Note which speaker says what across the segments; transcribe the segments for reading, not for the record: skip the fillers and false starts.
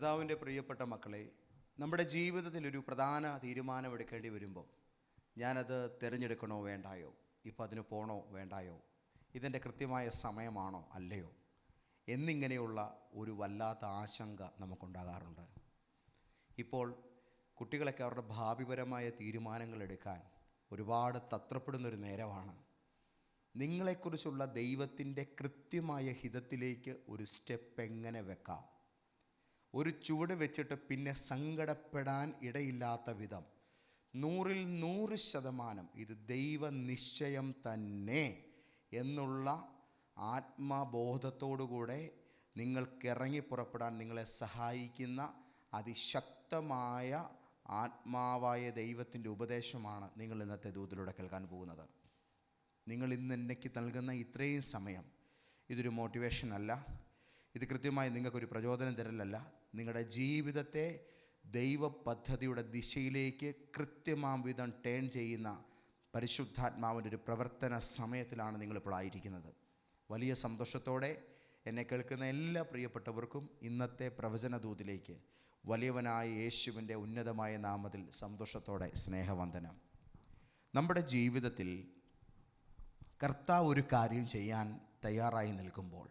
Speaker 1: കർത്താവിൻ്റെ പ്രിയപ്പെട്ട മക്കളെ, നമ്മുടെ ജീവിതത്തിൽ ഒരു പ്രധാന തീരുമാനമെടുക്കേണ്ടി വരുമ്പോൾ ഞാനത് തിരഞ്ഞെടുക്കണോ വേണ്ടായോ, ഇപ്പോൾ അതിന് പോകണോ വേണ്ടായോ, ഇതിൻ്റെ കൃത്യമായ സമയമാണോ അല്ലയോ എന്നിങ്ങനെയുള്ള ഒരു വല്ലാത്ത ആശങ്ക നമുക്കുണ്ടാകാറുണ്ട്. ഇപ്പോൾ കുട്ടികളൊക്കെ അവരുടെ ഭാവിപരമായ തീരുമാനങ്ങൾ എടുക്കാൻ ഒരുപാട് തത്രപ്പെടുന്നൊരു നേരമാണ്. നിങ്ങളെക്കുറിച്ചുള്ള ദൈവത്തിൻ്റെ കൃത്യമായ ഹിതത്തിലേക്ക് ഒരു സ്റ്റെപ്പ് എങ്ങനെ വെക്കാം, ഒരു ചുവട് വെച്ചിട്ട് പിന്നെ സങ്കടപ്പെടാൻ ഇടയില്ലാത്ത വിധം 100% ഇത് ദൈവനിശ്ചയം തന്നെ എന്നുള്ള ആത്മബോധത്തോടുകൂടെ നിങ്ങൾക്കിറങ്ങി പുറപ്പെടാൻ നിങ്ങളെ സഹായിക്കുന്ന അതിശക്തമായ ആത്മാവായ ദൈവത്തിൻ്റെ ഉപദേശമാണ് നിങ്ങൾ ഇന്നത്തെ ദൂതിലൂടെ കേൾക്കാൻ പോകുന്നത്. നിങ്ങൾ ഇന്ന് എനിക്ക് നൽകുന്ന ഇത്രയും സമയം ഇതൊരു മോട്ടിവേഷൻ അല്ല, ഇത് കൃത്യമായി നിങ്ങൾക്കൊരു പ്രചോദനം തരലല്ല. നിങ്ങളുടെ ജീവിതത്തെ ദൈവ പദ്ധതിയുടെ ദിശയിലേക്ക് കൃത്യമാം വിധം ടേൺ ചെയ്യുന്ന പരിശുദ്ധാത്മാവിൻ്റെ ഒരു പ്രവർത്തന സമയത്തിലാണ് നിങ്ങളിപ്പോൾ ആയിരിക്കുന്നത്. വലിയ സന്തോഷത്തോടെ എന്നെ കേൾക്കുന്ന എല്ലാ പ്രിയപ്പെട്ടവർക്കും ഇന്നത്തെ പ്രവചന ദൂതിലേക്ക് വലിയവനായ യേശുവിൻ്റെ ഉന്നതമായ നാമത്തിൽ സന്തോഷത്തോടെ സ്നേഹവന്ദനം. നമ്മുടെ ജീവിതത്തിൽ കർത്താവ് ഒരു കാര്യം ചെയ്യാൻ തയ്യാറായി നിൽക്കുമ്പോൾ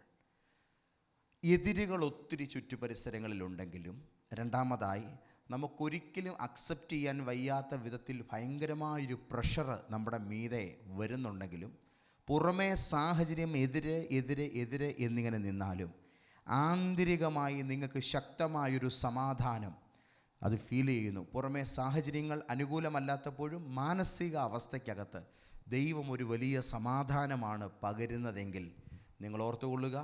Speaker 1: എതിരുകൾ ഒത്തിരി ചുറ്റുപരിസരങ്ങളിലുണ്ടെങ്കിലും, രണ്ടാമതായി നമുക്കൊരിക്കലും അക്സെപ്റ്റ് ചെയ്യാൻ വയ്യാത്ത വിധത്തിൽ ഭയങ്കരമായൊരു പ്രഷർ നമ്മുടെ മീതെ വരുന്നുണ്ടെങ്കിലും, പുറമേ സാഹചര്യം എതിരെ എന്നിങ്ങനെ നിന്നാലും ആന്തരികമായി നിങ്ങൾക്ക് ശക്തമായൊരു സമാധാനം അത് ഫീൽ ചെയ്യുന്നു. പുറമേ സാഹചര്യങ്ങൾ അനുകൂലമല്ലാത്തപ്പോഴും മാനസിക അവസ്ഥയ്ക്കകത്ത് ദൈവം ഒരു വലിയ സമാധാനമാണ് പകരുന്നതെങ്കിൽ നിങ്ങൾ ഓർത്തുകൊള്ളുക,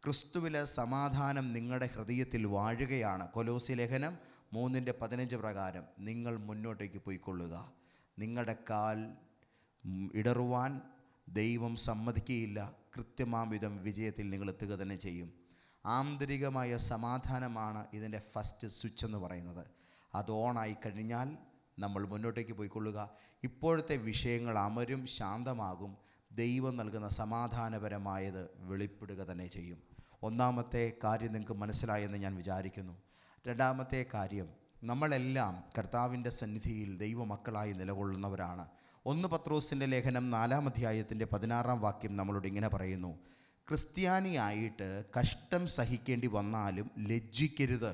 Speaker 1: ക്രിസ്തുവിലെ സമാധാനം നിങ്ങളുടെ ഹൃദയത്തിൽ വാഴുകയാണ്. കൊലോസ്യ ലേഖനം 3:15 പ്രകാരം നിങ്ങൾ മുന്നോട്ടേക്ക് പോയിക്കൊള്ളുക. നിങ്ങളുടെ കാൽ ഇടറുവാൻ ദൈവം സമ്മതിക്കുകയില്ല. കൃത്യമാം വിധം വിജയത്തിൽ നിങ്ങൾ എത്തുക തന്നെ ചെയ്യും. ആന്തരികമായ സമാധാനമാണ് ഇതിൻ്റെ ഫസ്റ്റ് സ്വിച്ച് എന്ന് പറയുന്നത്. അത് ഓണായി കഴിഞ്ഞാൽ നമ്മൾ മുന്നോട്ടേക്ക് പോയിക്കൊള്ളുക. ഇപ്പോഴത്തെ വിഷയങ്ങൾ അമരും ശാന്തമാകും. ദൈവം നൽകുന്ന സമാധാനപരമായത് വെളിപ്പെടുക തന്നെ ചെയ്യും. ഒന്നാമത്തെ കാര്യം നിങ്ങൾക്ക് മനസ്സിലായെന്ന് ഞാൻ വിചാരിക്കുന്നു. രണ്ടാമത്തെ കാര്യം, നമ്മളെല്ലാം കർത്താവിൻ്റെ സന്നിധിയിൽ ദൈവമക്കളായി നിലകൊള്ളുന്നവരാണ്. 1 പത്രോസിൻ്റെ ലേഖനം 4-ാം അധ്യായത്തിൻ്റെ 16-ാം വാക്യം നമ്മളോട് ഇങ്ങനെ പറയുന്നു: ക്രിസ്ത്യാനിയായിട്ട് കഷ്ടം സഹിക്കേണ്ടി വന്നാലും ലജ്ജിക്കരുത്.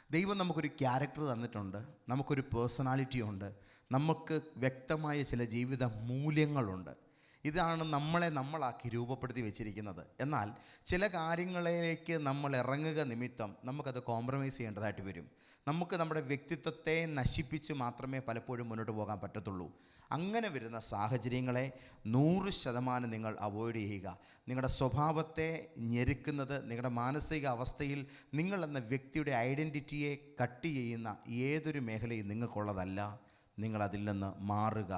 Speaker 1: ദൈവം നമുക്കൊരു ക്യാരക്ടർ തന്നിട്ടുണ്ട്, നമുക്കൊരു പേഴ്സണാലിറ്റി ഉണ്ട്, നമുക്ക് വ്യക്തമായ ചില ജീവിത മൂല്യങ്ങളുണ്ട്. ഇതാണ് നമ്മളാക്കി രൂപപ്പെടുത്തി വെച്ചിരിക്കുന്നത്. എന്നാൽ ചില കാര്യങ്ങളിലേക്ക് നമ്മൾ ഇറങ്ങുക നിമിത്തം നമുക്കത് കോംപ്രമൈസ് ചെയ്യേണ്ടതായിട്ട് വരും. നമുക്ക് നമ്മുടെ വ്യക്തിത്വത്തെ നശിപ്പിച്ച് മാത്രമേ പലപ്പോഴും മുന്നോട്ട് പോകാൻ പറ്റത്തുള്ളൂ. അങ്ങനെ വരുന്ന സാഹചര്യങ്ങളെ 100% നിങ്ങൾ അവോയ്ഡ് ചെയ്യുക. നിങ്ങളുടെ സ്വഭാവത്തെ ഞെരുക്കുന്നത്, നിങ്ങളുടെ മാനസിക അവസ്ഥയിൽ നിങ്ങളെന്ന വ്യക്തിയുടെ ഐഡൻറ്റിറ്റിയെ കട്ട് ചെയ്യുന്ന ഏതൊരു മേഖലയും നിങ്ങൾക്കുള്ളതല്ല. നിങ്ങളതിൽ നിന്ന് മാറുക.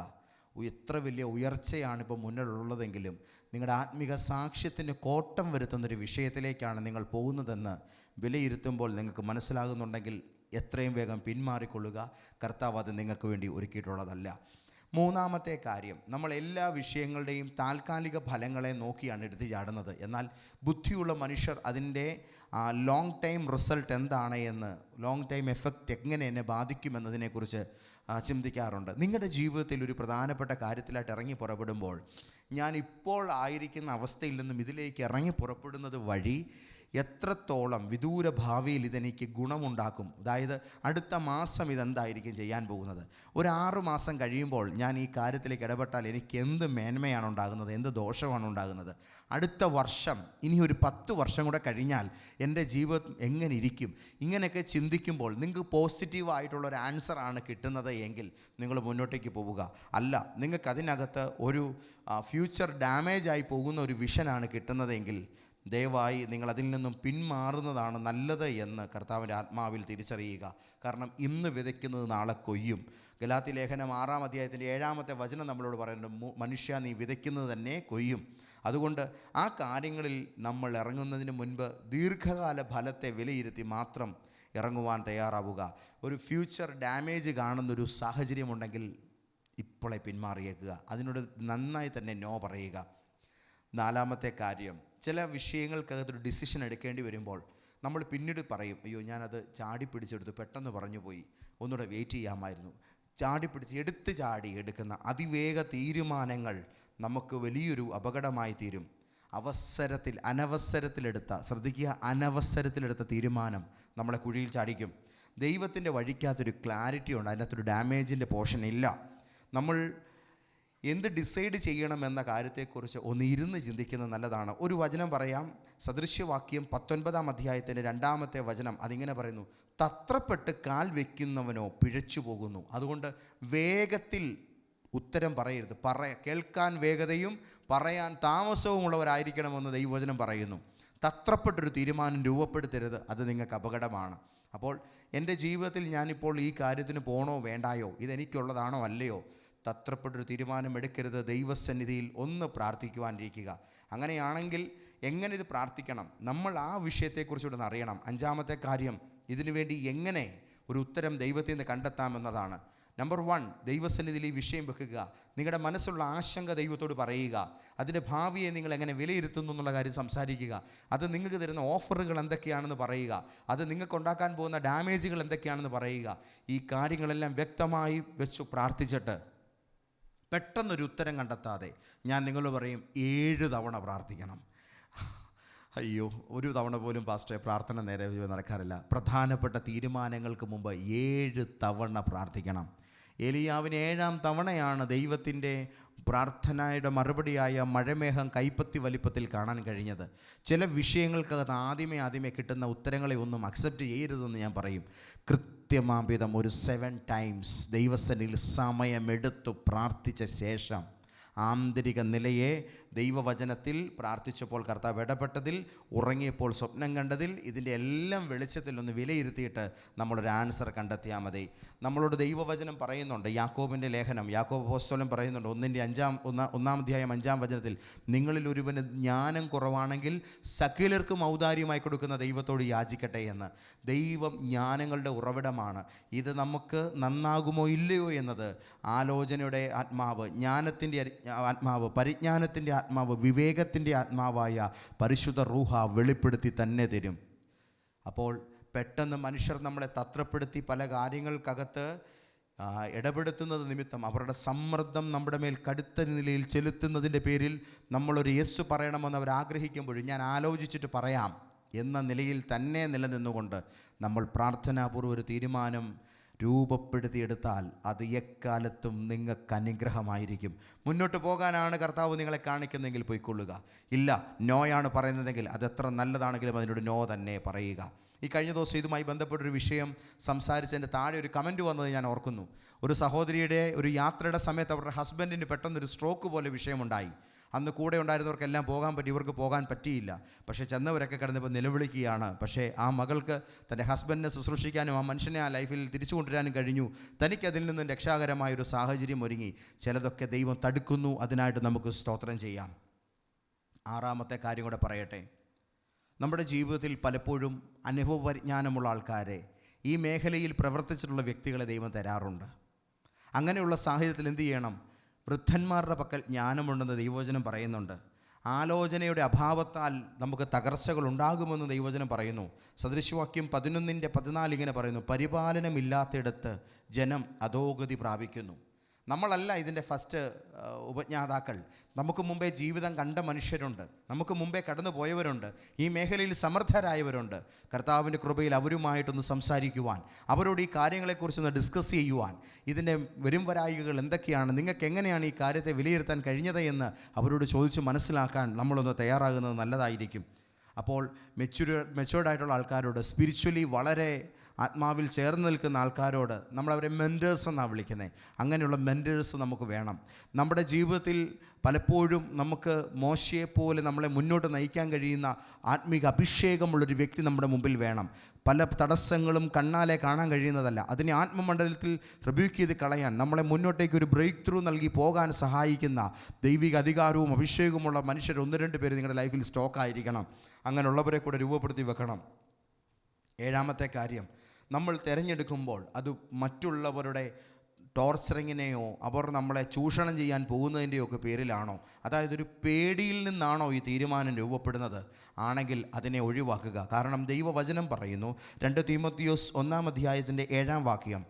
Speaker 1: എത്ര വലിയ ഉയർച്ചയാണിപ്പോൾ മുന്നിലുള്ളതെങ്കിലും നിങ്ങളുടെ ആത്മിക സാക്ഷ്യത്തിന് കോട്ടം വരുത്തുന്നൊരു വിഷയത്തിലേക്കാണ് നിങ്ങൾ പോകുന്നതെന്ന് വിലയിരുത്തുമ്പോൾ നിങ്ങൾക്ക് മനസ്സിലാകുന്നുണ്ടെങ്കിൽ എത്രയും വേഗം പിന്മാറിക്കൊള്ളുക. കർത്താവ് അത് നിങ്ങൾക്ക് വേണ്ടി ഒരുക്കിയിട്ടുള്ളതല്ല. മൂന്നാമത്തെ കാര്യം, നമ്മൾ എല്ലാ വിഷയങ്ങളുടെയും താൽക്കാലിക ഫലങ്ങളെ നോക്കിയാണ് എടുത്തു ചാടുന്നത്. എന്നാൽ ബുദ്ധിയുള്ള മനുഷ്യർ അതിൻ്റെ ലോങ് ടൈം റിസൾട്ട് എന്താണ് എന്ന്, ലോങ് ടൈം എഫക്റ്റ് എങ്ങനെ എന്നെ ബാധിക്കുമെന്നതിനെക്കുറിച്ച് ചിന്തിക്കാറുണ്ട്. നിങ്ങളുടെ ജീവിതത്തിൽ ഒരു പ്രധാനപ്പെട്ട കാര്യത്തിലായിട്ട് ഇറങ്ങി പുറപ്പെടുമ്പോൾ, ഞാൻ ഇപ്പോൾ ആയിരിക്കുന്ന അവസ്ഥയിൽ നിന്നും ഇതിലേക്ക് ഇറങ്ങി പുറപ്പെടുന്നത് വഴി എത്രത്തോളം വിദൂര ഭാവിയിൽ ഇതെനിക്ക് ഗുണമുണ്ടാക്കും. അതായത് അടുത്ത മാസം ഇതെന്തായിരിക്കും ചെയ്യാൻ പോകുന്നത്, ഒരു 6 മാസം കഴിയുമ്പോൾ ഞാൻ ഈ കാര്യത്തിലേക്ക് ഇടപെട്ടാൽ എനിക്ക് എന്ത് മേന്മയാണ് ഉണ്ടാകുന്നത്, എന്ത് ദോഷമാണ് ഉണ്ടാകുന്നത്, അടുത്ത വർഷം ഇനി ഒരു 10 വർഷം കൂടെ കഴിഞ്ഞാൽ എൻ്റെ ജീവിതം എങ്ങനെ ഇരിക്കും. ഇങ്ങനെയൊക്കെ ചിന്തിക്കുമ്പോൾ നിങ്ങൾക്ക് പോസിറ്റീവായിട്ടുള്ളൊരു ആൻസറാണ് കിട്ടുന്നത് എങ്കിൽ നിങ്ങൾ മുന്നോട്ടേക്ക് പോവുക. അല്ല, നിങ്ങൾക്ക് അതിനകത്ത് ഒരു ഫ്യൂച്ചർ ഡാമേജായി പോകുന്ന ഒരു വിഷനാണ് കിട്ടുന്നതെങ്കിൽ ദയവായി നിങ്ങൾ അതിൽ നിന്നും പിന്മാറുന്നതാണ് നല്ലത് എന്ന് കർത്താവിൻ്റെ ആത്മാവിൽ തിരിച്ചറിയുക. കാരണം ഇന്ന് വിതയ്ക്കുന്നത് നാളെ കൊയ്യും. ഗലാത്യ ലേഖനം 6-ാം അധ്യായത്തിൻ്റെ 7-ാമത്തെ വചനം നമ്മളോട് പറയുന്നുണ്ട്, മനുഷ്യ നീ വിതയ്ക്കുന്നത് തന്നെ കൊയ്യും. അതുകൊണ്ട് ആ കാര്യങ്ങളിൽ നമ്മൾ ഇറങ്ങുന്നതിന് മുൻപ് ദീർഘകാല ഫലത്തെ വിലയിരുത്തി മാത്രം ഇറങ്ങുവാൻ തയ്യാറാവുക. ഒരു ഫ്യൂച്ചർ ഡാമേജ് കാണുന്നൊരു സാഹചര്യമുണ്ടെങ്കിൽ ഇപ്പോഴേ പിന്മാറിയേക്കുക. അതിനോട് നന്നായി തന്നെ നോ പറയുക. നാലാമത്തെ കാര്യം, ചില വിഷയങ്ങൾക്കകത്തൊരു ഡിസിഷൻ എടുക്കേണ്ടി വരുമ്പോൾ നമ്മൾ പിന്നീട് പറയും, അയ്യോ ഞാനത് ചാടി പിടിച്ചെടുത്ത് പെട്ടെന്ന് പറഞ്ഞു പോയി, ഒന്നുകൂടെ വെയിറ്റ് ചെയ്യാമായിരുന്നു. ചാടി പിടിച്ച് എടുക്കുന്ന അതിവേഗ തീരുമാനങ്ങൾ നമുക്ക് വലിയൊരു അപകടമായി തീരും. അനവസരത്തിലെടുത്ത തീരുമാനം നമ്മളെ കുഴിയിൽ ചാടിക്കും. ദൈവത്തിൻ്റെ വഴിക്കകത്തൊരു ക്ലാരിറ്റി ഉണ്ട്, അതിനകത്തൊരു ഡാമേജിൻ്റെ പോർഷൻ ഇല്ല. നമ്മൾ എന്ത് ഡിസൈഡ് ചെയ്യണമെന്ന കാര്യത്തെക്കുറിച്ച് ഒന്ന് ഇരുന്ന് ചിന്തിക്കുന്നത് നല്ലതാണ്. ഒരു വചനം പറയാം, സദൃശ്യവാക്യം 19-ാം അധ്യായത്തിൻ്റെ 2-ാമത്തെ വചനം. അതിങ്ങനെ പറയുന്നു, തത്രപ്പെട്ട് കാൽ വയ്ക്കുന്നവനോ പിഴച്ചു പോകുന്നു. അതുകൊണ്ട് വേഗത്തിൽ ഉത്തരം പറയരുത്. കേൾക്കാൻ വേഗതയും പറയാൻ താമസവും ഉള്ളവരായിരിക്കണമെന്ന് ദൈവവചനം പറയുന്നു. തത്രപ്പെട്ടൊരു തീരുമാനം രൂപപ്പെടുത്തരുത്, അത് നിങ്ങൾക്ക് അപകടമാണ്. അപ്പോൾ എൻ്റെ ജീവിതത്തിൽ ഞാനിപ്പോൾ ഈ കാര്യത്തിന് പോകണോ വേണ്ടായോ, ഇതെനിക്കുള്ളതാണോ അല്ലയോ, തത്രപ്പെട്ടൊരു തീരുമാനം എടുക്കരുത്. ദൈവസന്നിധിയിൽ ഒന്ന് പ്രാർത്ഥിക്കുവാനിരിക്കുക. അങ്ങനെയാണെങ്കിൽ എങ്ങനെ ഇത് പ്രാർത്ഥിക്കണം, നമ്മൾ ആ വിഷയത്തെക്കുറിച്ചുകൂടെ അറിയണം. 5-ാമത്തെ കാര്യം, ഇതിനു വേണ്ടി എങ്ങനെ ഒരു ഉത്തരം ദൈവത്തിൽ നിന്ന് കണ്ടെത്താമെന്നതാണ്. നമ്പർ 1, ദൈവസന്നിധിയിൽ ഈ വിഷയം വെക്കുക. നിങ്ങളുടെ മനസ്സുള്ള ആശങ്ക ദൈവത്തോട് പറയുക. അതിൻ്റെ ഭാവിയെ നിങ്ങൾ എങ്ങനെ വിലയിരുത്തുന്നു എന്നുള്ള കാര്യം സംസാരിക്കുക. അത് നിങ്ങൾക്ക് തരുന്ന ഓഫറുകൾ എന്തൊക്കെയാണെന്ന് പറയുക. അത് നിങ്ങൾക്കുണ്ടാക്കാൻ പോകുന്ന ഡാമേജുകൾ എന്തൊക്കെയാണെന്ന് പറയുക. ഈ കാര്യങ്ങളെല്ലാം വ്യക്തമായി വെച്ചു പ്രാർത്ഥിച്ചിട്ട് പെട്ടെന്നൊരു ഉത്തരം കണ്ടെത്താതെ ഞാൻ നിങ്ങളോട് പറയും 7 തവണ പ്രാർത്ഥിക്കണം. അയ്യോ, ഒരു തവണ പോലും പാസ്റ്ററെ പ്രാർത്ഥന നേരെ നടക്കാറില്ല. പ്രധാനപ്പെട്ട തീരുമാനങ്ങൾക്ക് മുമ്പ് 7 തവണ പ്രാർത്ഥിക്കണം. ഏലിയാവിന് 7-ാം തവണയാണ് ദൈവത്തിൻ്റെ പ്രാർത്ഥനയുടെ മറുപടിയായ മഴമേഘം കൈപ്പത്തി വലിപ്പത്തിൽ കാണാൻ കഴിഞ്ഞത്. ചില വിഷയങ്ങൾക്കകത്ത് ആദ്യമേ കിട്ടുന്ന ഉത്തരങ്ങളെ ഒന്നും അക്സെപ്റ്റ് ചെയ്യരുതെന്ന് ഞാൻ പറയും. കൃത്യമാംവിധം ഒരു 7 ടൈംസ് ദൈവസന്നിധിയിൽ സമയമെടുത്തു പ്രാർത്ഥിച്ച ശേഷം ആന്തരിക നിലയെ ദൈവവചനത്തിൽ പ്രാർത്ഥിച്ചപ്പോൾ കർത്താവ് ഇടപെട്ടതിൽ, ഉറങ്ങിയപ്പോൾ സ്വപ്നം കണ്ടതിൽ, ഇതിൻ്റെ എല്ലാം വെളിച്ചത്തിൽ ഒന്ന് വിലയിരുത്തിയിട്ട് നമ്മളൊരു ആൻസർ കണ്ടെത്തിയാൽ മതി. നമ്മളോട് ദൈവവചനം പറയുന്നുണ്ട്, യാക്കോബിൻ്റെ ലേഖനം, യാക്കോബ് അപ്പോസ്തലൻ പറയുന്നുണ്ട് 1-ാം അധ്യായം 5-ാം വചനത്തിൽ, നിങ്ങളിൽ ഒരുവന് ജ്ഞാനം കുറവാണെങ്കിൽ സകലർക്കും ഔദാര്യമായി കൊടുക്കുന്ന ദൈവത്തോട് യാചിക്കട്ടെ എന്ന്. ദൈവം ജ്ഞാനങ്ങളുടെ ഉറവിടമാണ്. ഇത് നമുക്ക് നന്നാകുമോ ഇല്ലയോ എന്നത് ആലോചനയുടെ ആത്മാവ്, ജ്ഞാനത്തിൻ്റെ ആത്മാവ്, പരിജ്ഞാനത്തിൻ്റെ ആത്മാവ്, വിവേകത്തിൻ്റെ ആത്മാവായ പരിശുദ്ധ റൂഹ വെളിപ്പെടുത്തി തന്നെ തരും. അപ്പോൾ പെട്ടെന്ന് മനുഷ്യർ നമ്മളെ തത്രപ്പെടുത്തി പല കാര്യങ്ങൾക്കകത്ത് ഇടപെടുത്തുന്നത് നിമിത്തം അവരുടെ സമ്മർദ്ദം നമ്മുടെ മേൽ കടുത്ത നിലയിൽ ചെലുത്തുന്നതിൻ്റെ പേരിൽ നമ്മളൊരു യെസ് പറയണമെന്ന് അവർ ആഗ്രഹിക്കുമ്പോഴും ഞാൻ ആലോചിച്ചിട്ട് പറയാം എന്ന നിലയിൽ തന്നെ നിലനിന്നുകൊണ്ട് നമ്മൾ പ്രാർത്ഥനാപൂർവ്വം ഒരു തീരുമാനം രൂപപ്പെടുത്തിയെടുത്താൽ അത് എക്കാലത്തും നിങ്ങൾക്ക് അനുഗ്രഹമായിരിക്കും. മുന്നോട്ട് പോകാനാണ് കർത്താവ് നിങ്ങളെ കാണിക്കുന്നതെങ്കിൽ പോയിക്കൊള്ളുക. ഇല്ല, നോയാണ് പറയുന്നതെങ്കിൽ അതെത്ര നല്ലതാണെങ്കിലും അതിനോട് നോ തന്നെ പറയുക. ഈ കഴിഞ്ഞ ദിവസം ഇതുമായി ബന്ധപ്പെട്ടൊരു വിഷയം സംസാരിച്ചതിൻ്റെ താഴെ ഒരു കമൻറ്റ് വന്നത് ഞാൻ ഓർക്കുന്നു. ഒരു സഹോദരിയുടെ ഒരു യാത്രയുടെ സമയത്ത് അവരുടെ ഹസ്ബൻഡിന് പെട്ടെന്നൊരു സ്ട്രോക്ക് പോലെ വിഷയമുണ്ടായി. അന്ന് കൂടെ ഉണ്ടായിരുന്നവർക്കെല്ലാം പോകാൻ പറ്റി, ഇവർക്ക് പോകാൻ പറ്റിയില്ല. പക്ഷേ ചെന്നവരൊക്കെ കിടന്നപ്പോൾ നിലവിളിക്കുകയാണ്. പക്ഷേ ആ മകൾക്ക് തൻ്റെ ഹസ്ബൻഡിനെ ശുശ്രൂഷിക്കാനും ആ മനുഷ്യനെ ആ ലൈഫിൽ തിരിച്ചു കൊണ്ടുവരാനും കഴിഞ്ഞു. തനിക്കതിൽ നിന്നും രക്ഷാകരമായൊരു സാഹചര്യം ഒരുങ്ങി. ചിലതൊക്കെ ദൈവം തടുക്കുന്നു. അതിനായിട്ട് നമുക്ക് സ്തോത്രം ചെയ്യാം. 6-ാമത്തെ കാര്യം കൂടെ പറയട്ടെ. നമ്മുടെ ജീവിതത്തിൽ പലപ്പോഴും അനുഭവ പരിജ്ഞാനമുള്ള ആൾക്കാരെ, ഈ മേഖലയിൽ പ്രവർത്തിച്ചിട്ടുള്ള വ്യക്തികളെ ദൈവം തരാറുണ്ട്. അങ്ങനെയുള്ള സാഹചര്യത്തിൽ എന്ത് ചെയ്യണം? വൃദ്ധന്മാരുടെ പക്കൽ ജ്ഞാനമുണ്ടെന്ന് ദൈവവചനം പറയുന്നുണ്ട്. ആലോചനയുടെ അഭാവത്താൽ നമുക്ക് തകർച്ചകൾ ഉണ്ടാകുമെന്ന് ദൈവവചനം പറയുന്നു. സദൃശവാക്യം 11-14 ഇങ്ങനെ പറയുന്നു, പരിപാലനമില്ലാത്തിടത്ത് ജനം അധോഗതി പ്രാപിക്കുന്നു. നമ്മളല്ല ഇതിൻ്റെ ഫസ്റ്റ് ഉപജ്ഞാതാക്കൾ. നമുക്ക് മുമ്പേ ജീവിതം കണ്ട മനുഷ്യരുണ്ട്, നമുക്ക് മുമ്പേ കടന്നു പോയവരുണ്ട്, ഈ മേഖലയിൽ സമർത്ഥരായവരുണ്ട്. കർത്താവിൻ്റെ കൃപയിൽ അവരുമായിട്ടൊന്ന് സംസാരിക്കുവാൻ, അവരോട് ഈ കാര്യങ്ങളെക്കുറിച്ചൊന്ന് ഡിസ്കസ് ചെയ്യുവാൻ, ഇതിൻ്റെ വരും വരായികകൾ എന്തൊക്കെയാണ്, നിങ്ങൾക്ക് എങ്ങനെയാണ് ഈ കാര്യത്തെ വിലയിരുത്താൻ കഴിഞ്ഞത് എന്ന് അവരോട് ചോദിച്ച് മനസ്സിലാക്കാൻ നമ്മളൊന്ന് തയ്യാറാകുന്നത് നല്ലതായിരിക്കും. അപ്പോൾ മെച്യൂർഡായിട്ടുള്ള ആൾക്കാരോട്, സ്പിരിച്വലി വളരെ ആത്മാവിൽ ചേർന്ന് നിൽക്കുന്ന ആൾക്കാരോട് നമ്മളവരെ മെൻറ്റേഴ്സ് എന്നാണ് വിളിക്കുന്നത്. അങ്ങനെയുള്ള മെൻറ്റേഴ്സ് നമുക്ക് വേണം. നമ്മുടെ ജീവിതത്തിൽ പലപ്പോഴും നമുക്ക് മോശയെപ്പോലെ നമ്മളെ മുന്നോട്ട് നയിക്കാൻ കഴിയുന്ന ആത്മീക അഭിഷേകമുള്ളൊരു വ്യക്തി നമ്മുടെ മുമ്പിൽ വേണം. പല തടസ്സങ്ങളും കണ്ണാലെ കാണാൻ കഴിയുന്നതല്ല. അതിനെ ആത്മമണ്ഡലത്തിൽ റിബ്യൂക്ക് ചെയ്ത് കളയാൻ, നമ്മളെ മുന്നോട്ടേക്ക് ഒരു ബ്രേക്ക് ത്രൂ നൽകി പോകാൻ സഹായിക്കുന്ന ദൈവിക അധികാരവും അഭിഷേകവുമുള്ള മനുഷ്യർ 1-2 പേര് നിങ്ങളുടെ ലൈഫിൽ സ്റ്റോക്കായിരിക്കണം. അങ്ങനെയുള്ളവരെ കൂടെ രൂപപ്പെടുത്തി വെക്കണം. 7-ാമത്തെ കാര്യം, നമ്മൾ തിരഞ്ഞെടുക്കുമ്പോൾ അത് മറ്റുള്ളവരുടെ ടോർച്ചറിങ്ങിനെയോ അവർ നമ്മളെ ചൂഷണം ചെയ്യാൻ പോകുന്നതിൻ്റെയോ ഒക്കെ പേരിലാണോ, അതായത് ഒരു പേടിയിൽ നിന്നാണോ ഈ തീരുമാനം രൂപപ്പെടുന്നത്? ആണെങ്കിൽ അതിനെ ഒഴിവാക്കുക. കാരണം ദൈവവചനം പറയുന്നു, 2 തീമോത്തിയോസ് 1-ാം 7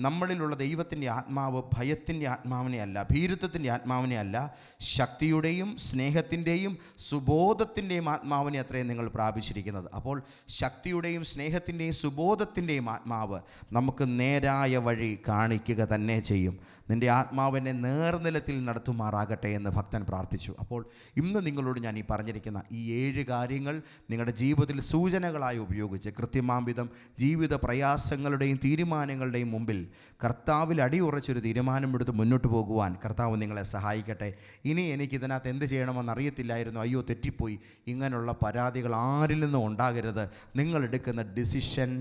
Speaker 1: നമ്മളിലുള്ള ദൈവത്തിൻ്റെ ആത്മാവ് ഭയത്തിൻ്റെ ആത്മാവിനെ അല്ല, ഭീരുത്വത്തിൻ്റെ ആത്മാവിനെ അല്ല, ശക്തിയുടെയും സ്നേഹത്തിൻ്റെയും സുബോധത്തിൻ്റെയും ആത്മാവിനെ അത്രയും നിങ്ങൾ പ്രാപിച്ചിരിക്കുന്നത്. അപ്പോൾ ശക്തിയുടെയും സ്നേഹത്തിൻ്റെയും സുബോധത്തിൻ്റെയും ആത്മാവ് നമുക്ക് നേരായ വഴി കാണിക്കുക തന്നെ ചെയ്യും. നിൻ്റെ ആത്മാവിനെ നേർനിലത്തിൽ നടത്തുമാറാകട്ടെ എന്ന് ഭക്തൻ പ്രാർത്ഥിച്ചു. അപ്പോൾ ഇന്ന് നിങ്ങളോട് ഞാൻ ഈ പറഞ്ഞിരിക്കുന്ന ഈ 7 കാര്യങ്ങൾ നിങ്ങളുടെ ജീവിതത്തിൽ സൂചനകളായി ഉപയോഗിച്ച് കൃത്യമാംവിധം ജീവിത പ്രയാസങ്ങളുടെയും തീരുമാനങ്ങളുടെയും മുമ്പിൽ കർത്താവിൽ അടിയുറച്ചൊരു തീരുമാനമെടുത്ത് മുന്നോട്ട് പോകുവാൻ കർത്താവ് നിങ്ങളെ സഹായിക്കട്ടെ. ഇനി എനിക്കിതിനകത്ത് എന്ത് ചെയ്യണമെന്ന് അറിയത്തില്ലായിരുന്നു, അയ്യോ തെറ്റിപ്പോയി, ഇങ്ങനെയുള്ള പരാതികൾ ആരിൽ നിന്നും ഉണ്ടാകരുത്. നിങ്ങളെടുക്കുന്ന ഡിസിഷൻ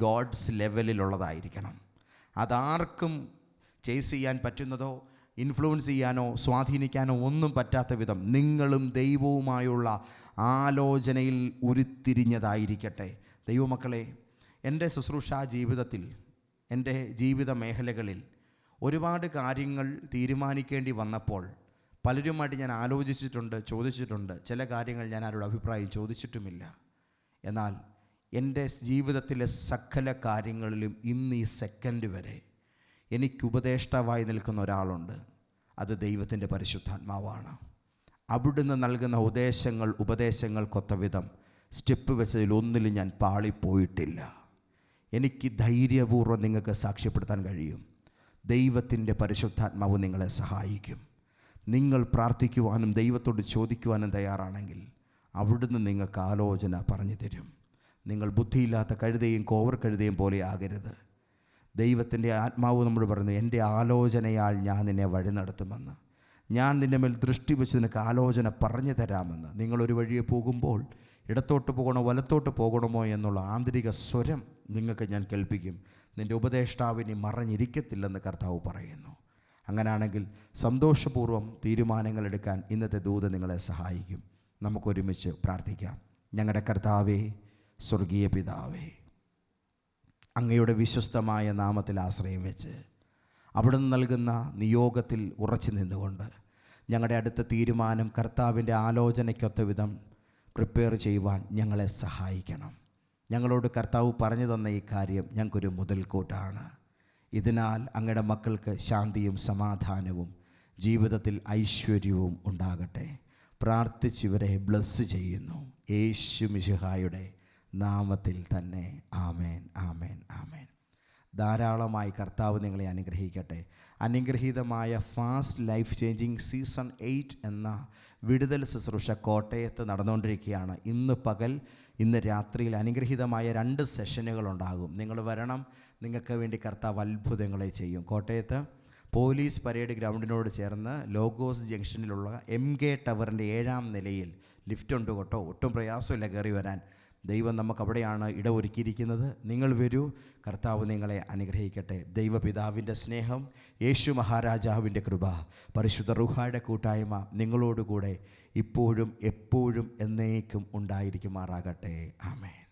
Speaker 1: ഗോഡ്സ് ലെവലിലുള്ളതായിരിക്കണം. അതാർക്കും ചേസ് ചെയ്യാൻ പറ്റുന്നതോ ഇൻഫ്ലുവൻസ് ചെയ്യാനോ സ്വാധീനിക്കാനോ ഒന്നും പറ്റാത്ത വിധം നിങ്ങളും ദൈവവുമായുള്ള ആലോചനയിൽ ഉരുത്തിരിഞ്ഞതായിരിക്കട്ടെ. ദൈവമക്കളെ, എൻ്റെ ശുശ്രൂഷാ ജീവിതത്തിൽ, എൻ്റെ ജീവിത മേഖലകളിൽ ഒരുപാട് കാര്യങ്ങൾ തീരുമാനിക്കേണ്ടി വന്നപ്പോൾ പലരുമായിട്ട് ഞാൻ ആലോചിച്ചിട്ടുണ്ട്, ചോദിച്ചിട്ടുണ്ട്. ചില കാര്യങ്ങൾ ഞാൻ ആരോട് അഭിപ്രായം ചോദിച്ചിട്ടുമില്ല. എന്നാൽ എൻ്റെ ജീവിതത്തിലെ സകല കാര്യങ്ങളിലും ഇന്ന് ഈ സെക്കൻഡ് വരെ എനിക്ക് ഉപദേഷ്ടാവായി നിൽക്കുന്ന ഒരാളുണ്ട്. അത് ദൈവത്തിൻ്റെ പരിശുദ്ധാത്മാവാണ്. അവിടുന്ന് നൽകുന്ന ഉപദേശങ്ങൾക്കൊത്ത വിധം സ്റ്റെപ്പ് വെച്ചതിലൊന്നിലും ഞാൻ പാളിപ്പോയിട്ടില്ല. എനിക്ക് ധൈര്യപൂർവ്വം നിങ്ങൾക്ക് സാക്ഷ്യപ്പെടുത്താൻ കഴിയും. ദൈവത്തിൻ്റെ പരിശുദ്ധാത്മാവ് നിങ്ങളെ സഹായിക്കും. നിങ്ങൾ പ്രാർത്ഥിക്കുവാനും ദൈവത്തോട് ചോദിക്കുവാനും തയ്യാറാണെങ്കിൽ അവിടുന്ന് നിങ്ങൾക്ക് ആലോചന പറഞ്ഞു തരും. നിങ്ങൾ ബുദ്ധിയില്ലാത്ത കഴുതയും കോവർ കഴുതയും പോലെ ആകരുത്. ദൈവത്തിൻ്റെ ആത്മാവ് നമ്മോട് പറയുന്നു, എൻ്റെ ആലോചനയാൽ ഞാൻ നിന്നെ വഴി നടത്തുമെന്ന്, ഞാൻ നിൻ്റെ മേൽ ദൃഷ്ടി വെച്ച് നിനക്ക് ആലോചന പറഞ്ഞു തരാമെന്ന്. നിങ്ങളൊരു വഴിയെ പോകുമ്പോൾ ഇടത്തോട്ട് പോകണോ വലത്തോട്ട് പോകണമോ എന്നുള്ള ആന്തരിക സ്വരം നിങ്ങൾക്ക് ഞാൻ കേൾപ്പിക്കും. നിൻ്റെ ഉപദേഷ്ടാവിനെ മറഞ്ഞിരിക്കത്തില്ലെന്ന് കർത്താവ് പറയുന്നു. അങ്ങനെയാണെങ്കിൽ സന്തോഷപൂർവ്വം തീരുമാനങ്ങളെടുക്കാൻ ഇന്നത്തെ ദൂത് നിങ്ങളെ സഹായിക്കും. നമുക്കൊരുമിച്ച് പ്രാർത്ഥിക്കാം. ഞങ്ങളുടെ കർത്താവേ, സ്വർഗീയ പിതാവേ, അങ്ങയുടെ വിശ്വസ്തമായ നാമത്തിൽ ആശ്രയം വെച്ച് അവിടുന്ന് നൽകുന്ന നിയോഗത്തിൽ ഉറച്ചു നിന്നുകൊണ്ട് ഞങ്ങളുടെ അടുത്ത തീരുമാനം കർത്താവിൻ്റെ ആലോചനയ്ക്കൊത്ത വിധം പ്രിപ്പയർ ചെയ്യുവാൻ ഞങ്ങളെ സഹായിക്കണം. ഞങ്ങളോട് കർത്താവ് പറഞ്ഞു തന്ന ഈ കാര്യം ഞങ്ങൾക്കൊരു മുതൽക്കൂട്ടാണ്. ഇതിനാൽ അങ്ങയുടെ മക്കൾക്ക് ശാന്തിയും സമാധാനവും ജീവിതത്തിൽ ഐശ്വര്യവും ഉണ്ടാകട്ടെ. പ്രാർത്ഥിച്ചിവരെ ബ്ലസ് ചെയ്യുന്നു യേശു മിശിഹായുടെ നാമത്തിൽ തന്നെ. ആമേൻ, ആമേൻ, ആമേൻ. ധാരാളമായി കർത്താവ് നിങ്ങളെ അനുഗ്രഹിക്കട്ടെ. അനുഗ്രഹീതമായ ഫാസ്റ്റ് ലൈഫ് ചേഞ്ചിങ് സീസൺ 8 എന്ന വിടുതൽ ശുശ്രൂഷ കോട്ടയത്ത് നടന്നുകൊണ്ടിരിക്കുകയാണ്. ഇന്ന് പകൽ, ഇന്ന് രാത്രിയിൽ അനുഗ്രഹീതമായ 2 സെഷനുകളുണ്ടാകും. നിങ്ങൾ വരണം. നിങ്ങൾക്ക് വേണ്ടി കർത്താവ് അത്ഭുതങ്ങളെ ചെയ്യും. കോട്ടയത്ത് പോലീസ് പരേഡ് ഗ്രൗണ്ടിനോട് ചേർന്ന് ലോഗോസ് ജംഗ്ഷനിലുള്ള MK ടവറിൻ്റെ 7ാം നിലയിൽ ലിഫ്റ്റ് ഉണ്ട് കേട്ടോ. ഒട്ടും പ്രയാസമില്ല കയറി വരാൻ. ദൈവം നമുക്കവിടെയാണ് ഇടമൊരുക്കിയിരിക്കുന്നത്. നിങ്ങൾ വരൂ. കർത്താവ് നിങ്ങളെ അനുഗ്രഹിക്കട്ടെ. ദൈവപിതാവിൻ്റെ സ്നേഹം, യേശു മഹാരാജാവിൻ്റെ കൃപ, പരിശുദ്ധ റൂഹായുടെ കൂട്ടായ്മ നിങ്ങളോടുകൂടെ ഇപ്പോഴും എപ്പോഴും എന്നേക്കും ഉണ്ടായിരിക്കുമാറാകട്ടെ. ആമേൻ.